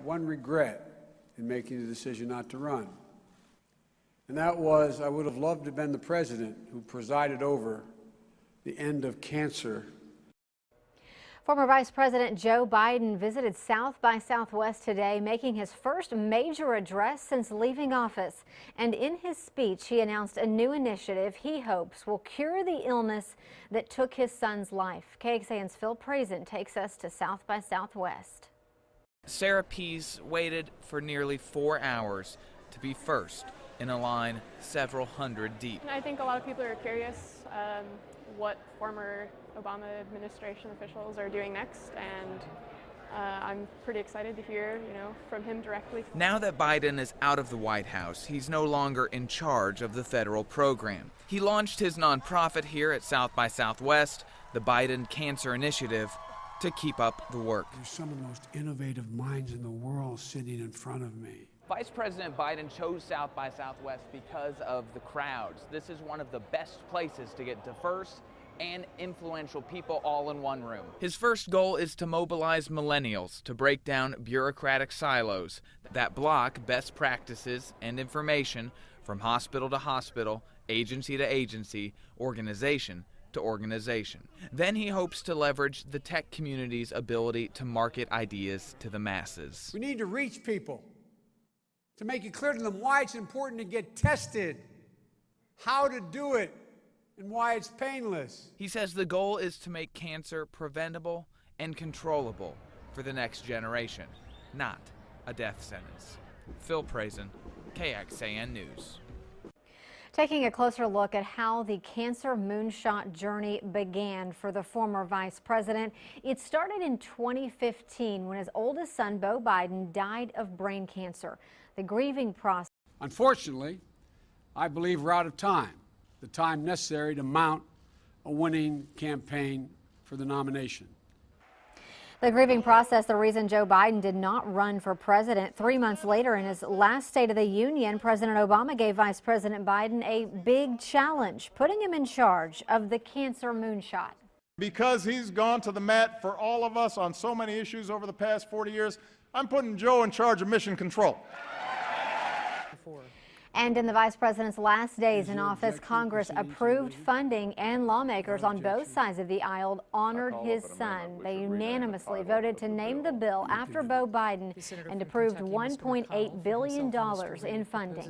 one regret in making the decision not to run, and that was I would have loved to have been the president who presided over the end of cancer. Former Vice President Joe Biden visited South by Southwest today, making his first major address since leaving office. And in his speech, he announced a new initiative he hopes will cure the illness that took his son's life. KXAN's Phil Prazen takes us to South by Southwest. Sarah Pease waited for nearly 4 hours to be first in a line several hundred deep. I think a lot of people are curious what former Obama administration officials are doing next, and I'm pretty excited to hear, from him directly. Now that Biden is out of the White House, he's no longer in charge of the federal program. He launched his nonprofit here at South by Southwest, the Biden Cancer Initiative, to keep up the work. There's some of the most innovative minds in the world sitting in front of me. Vice President Biden chose South by Southwest because of the crowds. This is one of the best places to get diverse and influential people all in one room. His first goal is to mobilize millennials to break down bureaucratic silos that block best practices and information from hospital to hospital, agency to agency, organization to organization. Then he hopes to leverage the tech community's ability to market ideas to the masses. We need to reach people, to make it clear to them why it's important to get tested, how to do it, and why it's painless. He says the goal is to make cancer preventable and controllable for the next generation, not a death sentence. Phil Prazen, KXAN News. Taking a closer look at how the cancer moonshot journey began for the former vice president. It started in 2015 when his oldest son, Beau Biden, died of brain cancer. The grieving process. Unfortunately, I believe we're out of time, the time necessary to mount a winning campaign for the nomination. The grieving process, the reason Joe Biden did not run for president. 3 months later, in his last State of the Union, President Obama gave Vice President Biden a big challenge, putting him in charge of the cancer moonshot. Because he's gone to the mat for all of us on so many issues over the past 40 years, I'm putting Joe in charge of mission control. And in the vice president's last days in office, Congress approved funding, and lawmakers on both sides of the aisle honored his son. They unanimously voted to name the bill after Beau Biden and approved $1.8 billion in funding.